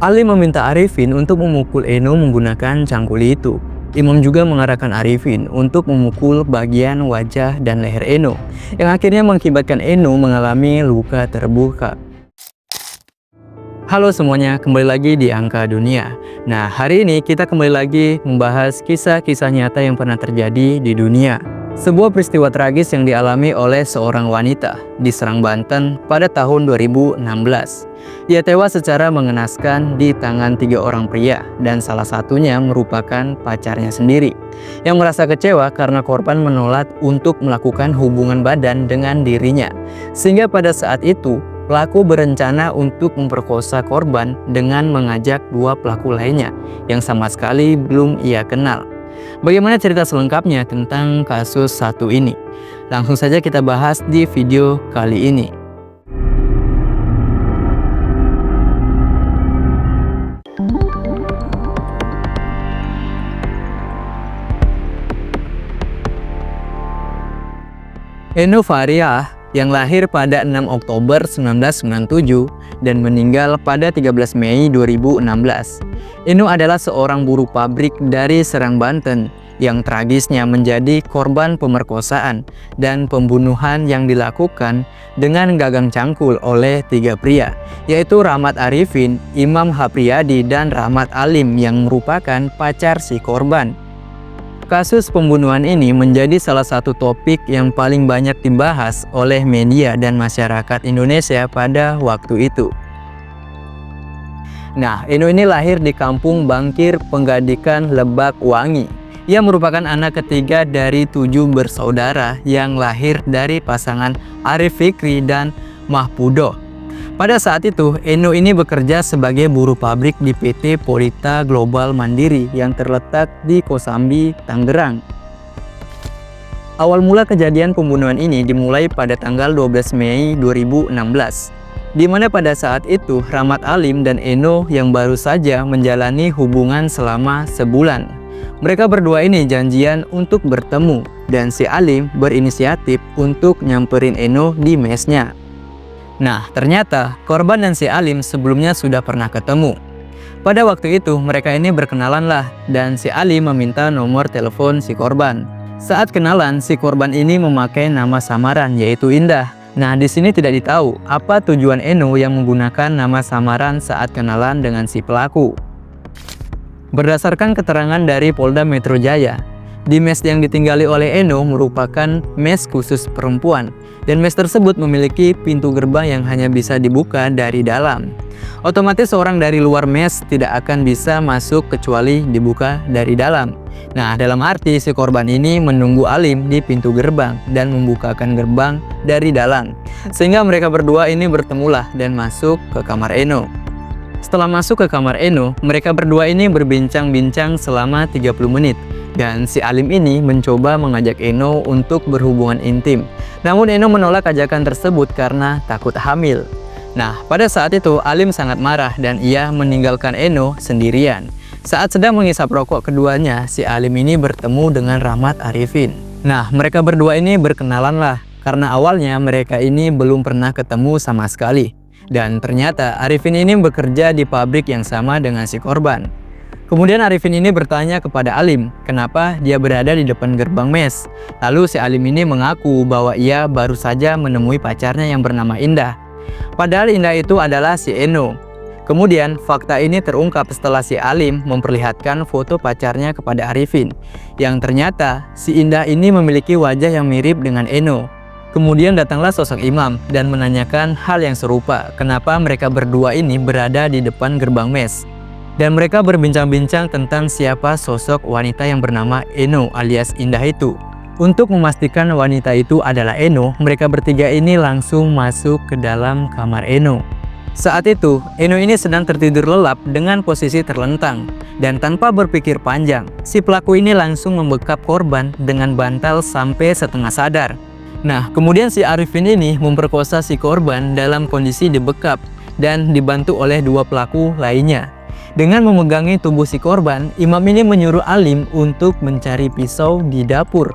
Alim meminta Arifin untuk memukul Eno menggunakan cangkul itu. Imam juga mengarahkan Arifin untuk memukul bagian wajah dan leher Eno, yang akhirnya mengakibatkan Eno mengalami luka terbuka. Halo semuanya, kembali lagi di Angka Dunia. Nah, hari ini kita kembali lagi membahas kisah-kisah nyata yang pernah terjadi di dunia. Sebuah peristiwa tragis yang dialami oleh seorang wanita di Serang, Banten pada tahun 2016. Ia tewas secara mengenaskan di tangan 3 orang pria, dan salah satunya merupakan pacarnya sendiri yang merasa kecewa karena korban menolak untuk melakukan hubungan badan dengan dirinya. Sehingga pada saat itu pelaku berencana untuk memperkosa korban dengan mengajak 2 pelaku lainnya yang sama sekali belum ia kenal. Bagaimana cerita selengkapnya tentang kasus satu ini? Langsung saja kita bahas di video kali ini. Eno Fariah yang lahir pada 6 Oktober 1997 dan meninggal pada 13 Mei 2016. Eno adalah seorang buruh pabrik dari Serang, Banten yang tragisnya menjadi korban pemerkosaan dan pembunuhan yang dilakukan dengan gagang cangkul oleh 3 pria, yaitu Rahmat Arifin, Imam Hapriyadi, dan Rahmat Alim yang merupakan pacar si korban. Kasus pembunuhan ini menjadi salah satu topik yang paling banyak dibahas oleh media dan masyarakat Indonesia pada waktu itu. Nah, Eno ini lahir di kampung Bangkir, Penggadikan, Lebak Wangi. Ia merupakan anak ketiga dari 7 bersaudara yang lahir dari pasangan Arif Fikri dan Mahpudo. Pada saat itu, Eno ini bekerja sebagai buruh pabrik di PT Polita Global Mandiri yang terletak di Kosambi, Tangerang. Awal mula kejadian pembunuhan ini dimulai pada tanggal 12 Mei 2016, di mana pada saat itu Rahmat Alim dan Eno yang baru saja menjalani hubungan selama sebulan. Mereka berdua ini janjian untuk bertemu, dan si Alim berinisiatif untuk nyamperin Eno di mesnya. Nah, ternyata korban dan si Alim sebelumnya sudah pernah ketemu. Pada waktu itu mereka ini berkenalan lah, dan si Alim meminta nomor telepon si korban. Saat kenalan, si korban ini memakai nama samaran yaitu Indah. Nah, di sini tidak ditahu apa tujuan Eno yang menggunakan nama samaran saat kenalan dengan si pelaku. Berdasarkan keterangan dari Polda Metro Jaya, di mes yang ditinggali oleh Eno merupakan mes khusus perempuan, dan mes tersebut memiliki pintu gerbang yang hanya bisa dibuka dari dalam. Otomatis orang dari luar mes tidak akan bisa masuk kecuali dibuka dari dalam. Nah, dalam arti si korban ini menunggu Alim di pintu gerbang dan membukakan gerbang dari dalam, sehingga mereka berdua ini bertemulah dan masuk ke kamar Eno. Setelah masuk ke kamar Eno, mereka berdua ini berbincang-bincang selama 30 menit. Dan si Alim ini mencoba mengajak Eno untuk berhubungan intim. Namun Eno menolak ajakan tersebut karena takut hamil. Nah, pada saat itu Alim sangat marah dan ia meninggalkan Eno sendirian. Saat sedang menghisap rokok keduanya, si Alim ini bertemu dengan Rahmat Arifin. Nah, mereka berdua ini berkenalan lah, karena awalnya mereka ini belum pernah ketemu sama sekali. Dan ternyata Arifin ini bekerja di pabrik yang sama dengan si korban. Kemudian Arifin ini bertanya kepada Alim kenapa dia berada di depan gerbang mes. Lalu si Alim ini mengaku bahwa ia baru saja menemui pacarnya yang bernama Indah. Padahal Indah itu adalah si Eno. Kemudian fakta ini terungkap setelah si Alim memperlihatkan foto pacarnya kepada Arifin, yang ternyata si Indah ini memiliki wajah yang mirip dengan Eno. Kemudian datanglah sosok Imam dan menanyakan hal yang serupa, kenapa mereka berdua ini berada di depan gerbang mes. Dan mereka berbincang-bincang tentang siapa sosok wanita yang bernama Eno alias Indah itu. Untuk memastikan wanita itu adalah Eno, mereka bertiga ini langsung masuk ke dalam kamar Eno. Saat itu, Eno ini sedang tertidur lelap dengan posisi terlentang. Dan tanpa berpikir panjang, si pelaku ini langsung membekap korban dengan bantal sampai setengah sadar. Nah, kemudian si Arifin ini memperkosa si korban dalam kondisi dibekap dan dibantu oleh 2 pelaku lainnya. Dengan memegangi tubuh si korban, Imam ini menyuruh Alim untuk mencari pisau di dapur.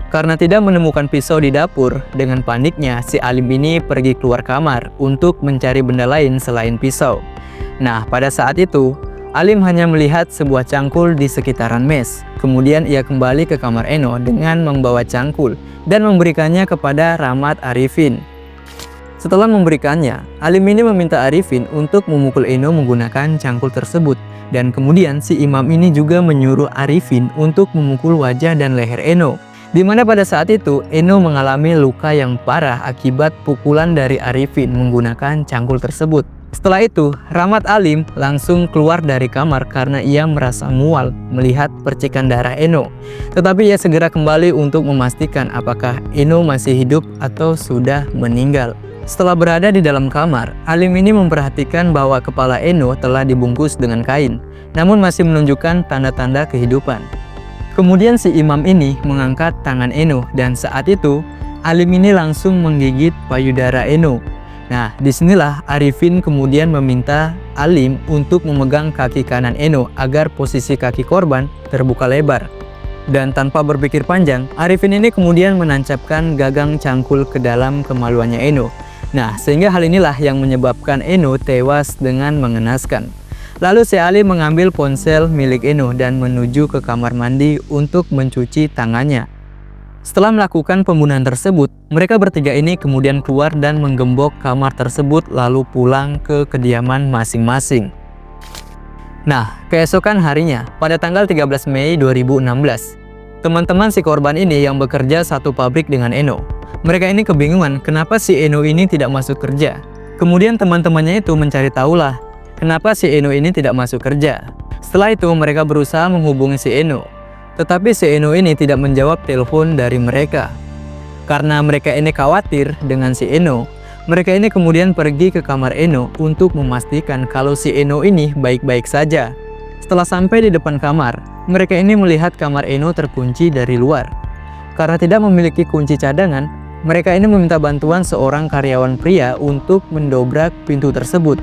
Karena tidak menemukan pisau di dapur, dengan paniknya si Alim ini pergi keluar kamar untuk mencari benda lain selain pisau. Nah, pada saat itu, Alim hanya melihat sebuah cangkul di sekitaran mes. Kemudian ia kembali ke kamar Eno dengan membawa cangkul dan memberikannya kepada Rahmat Arifin. Setelah memberikannya, Alim ini meminta Arifin untuk memukul Eno menggunakan cangkul tersebut. Dan kemudian si imam ini juga menyuruh Arifin untuk memukul wajah dan leher Eno. Di mana pada saat itu Eno mengalami luka yang parah akibat pukulan dari Arifin menggunakan cangkul tersebut. Setelah itu, Rahmat Alim langsung keluar dari kamar karena ia merasa mual melihat percikan darah Eno. Tetapi ia segera kembali untuk memastikan apakah Eno masih hidup atau sudah meninggal. Setelah berada di dalam kamar, Alim ini memperhatikan bahwa kepala Eno telah dibungkus dengan kain, namun masih menunjukkan tanda-tanda kehidupan. Kemudian si imam ini mengangkat tangan Eno dan saat itu Alim ini langsung menggigit payudara Eno. Nah, disinilah Arifin kemudian meminta Alim untuk memegang kaki kanan Eno agar posisi kaki korban terbuka lebar. Dan tanpa berpikir panjang, Arifin ini kemudian menancapkan gagang cangkul ke dalam kemaluannya Eno. Nah, sehingga hal inilah yang menyebabkan Eno tewas dengan mengenaskan. Lalu si Alim mengambil ponsel milik Eno dan menuju ke kamar mandi untuk mencuci tangannya. Setelah melakukan pembunuhan tersebut, mereka bertiga ini kemudian keluar dan menggembok kamar tersebut lalu pulang ke kediaman masing-masing. Nah, keesokan harinya, pada tanggal 13 Mei 2016, teman-teman si korban ini yang bekerja satu pabrik dengan Eno. Mereka ini kebingungan kenapa si Eno ini tidak masuk kerja. Kemudian teman-temannya itu mencari tahulah kenapa si Eno ini tidak masuk kerja. Setelah itu mereka berusaha menghubungi si Eno. Tetapi si Eno ini tidak menjawab telepon dari mereka. Karena mereka ini khawatir dengan si Eno, mereka ini kemudian pergi ke kamar Eno untuk memastikan kalau si Eno ini baik-baik saja. Setelah sampai di depan kamar, mereka ini melihat kamar Eno terkunci dari luar. Karena tidak memiliki kunci cadangan, mereka ini meminta bantuan seorang karyawan pria untuk mendobrak pintu tersebut.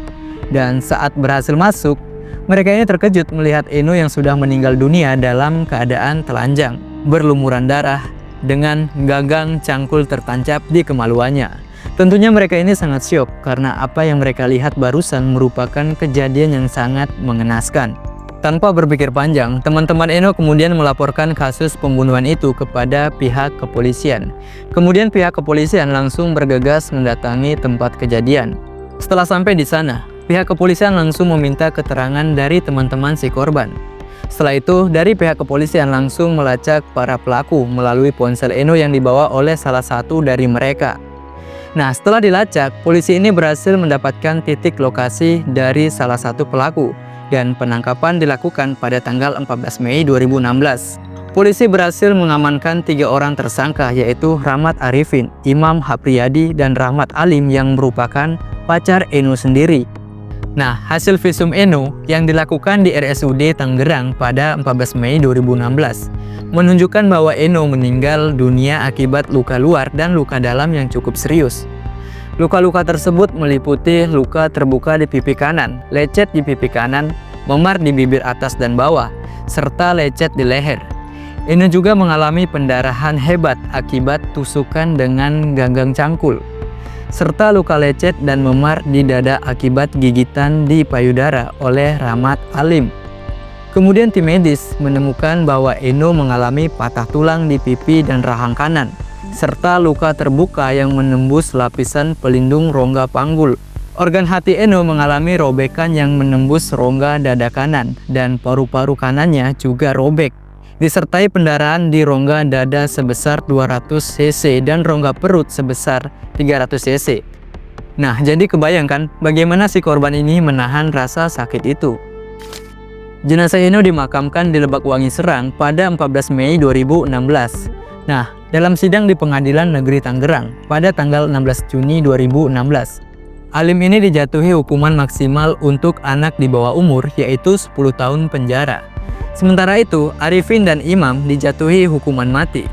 Dan saat berhasil masuk, mereka ini terkejut melihat Eno yang sudah meninggal dunia dalam keadaan telanjang, berlumuran darah, dengan gagang cangkul tertancap di kemaluannya. Tentunya mereka ini sangat syok karena apa yang mereka lihat barusan merupakan kejadian yang sangat mengenaskan. Tanpa berpikir panjang, teman-teman Eno kemudian melaporkan kasus pembunuhan itu kepada pihak kepolisian. Kemudian pihak kepolisian langsung bergegas mendatangi tempat kejadian. Setelah sampai di sana, pihak kepolisian langsung meminta keterangan dari teman-teman si korban. Setelah itu, dari pihak kepolisian langsung melacak para pelaku melalui ponsel Eno yang dibawa oleh salah satu dari mereka. Nah, setelah dilacak, polisi ini berhasil mendapatkan titik lokasi dari salah satu pelaku dan penangkapan dilakukan pada tanggal 14 Mei 2016. Polisi berhasil mengamankan 3 orang tersangka yaitu Rahmat Arifin, Imam Hapriyadi, dan Rahmat Alim yang merupakan pacar Eno sendiri. Nah, hasil visum Eno yang dilakukan di RSUD Tangerang pada 14 Mei 2016 menunjukkan bahwa Eno meninggal dunia akibat luka luar dan luka dalam yang cukup serius. Luka-luka tersebut meliputi luka terbuka di pipi kanan, lecet di pipi kanan, memar di bibir atas dan bawah, serta lecet di leher. Eno juga mengalami pendarahan hebat akibat tusukan dengan gagang cangkul, serta luka lecet dan memar di dada akibat gigitan di payudara oleh Rahmat Alim. Kemudian tim medis menemukan bahwa Eno mengalami patah tulang di pipi dan rahang kanan, serta luka terbuka yang menembus lapisan pelindung rongga panggul. Organ hati Eno mengalami robekan yang menembus rongga dada kanan dan paru-paru kanannya juga robek, disertai pendarahan di rongga dada sebesar 200 cc dan rongga perut sebesar 300 cc. Nah, jadi kebayangkan bagaimana si korban ini menahan rasa sakit itu. Jenazah Eno dimakamkan di Lebak Wangi Serang pada 14 Mei 2016. Nah, dalam sidang di Pengadilan Negeri Tangerang pada tanggal 16 Juni 2016, Alim ini dijatuhi hukuman maksimal untuk anak di bawah umur yaitu 10 tahun penjara. Sementara itu, Arifin dan Imam dijatuhi hukuman mati.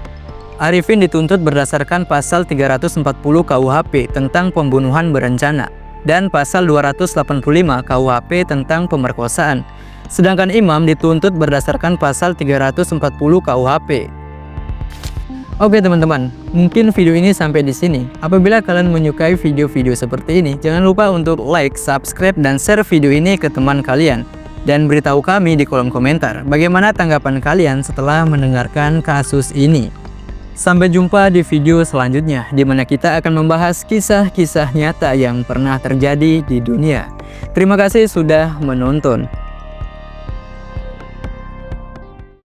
Arifin dituntut berdasarkan pasal 340 KUHP tentang pembunuhan berencana dan pasal 285 KUHP tentang pemerkosaan. Sedangkan Imam dituntut berdasarkan pasal 340 KUHP. Oke teman-teman, mungkin video ini sampai di sini. Apabila kalian menyukai video-video seperti ini, jangan lupa untuk like, subscribe, dan share video ini ke teman kalian. Dan beritahu kami di kolom komentar bagaimana tanggapan kalian setelah mendengarkan kasus ini. Sampai jumpa di video selanjutnya, di mana kita akan membahas kisah-kisah nyata yang pernah terjadi di dunia. Terima kasih sudah menonton.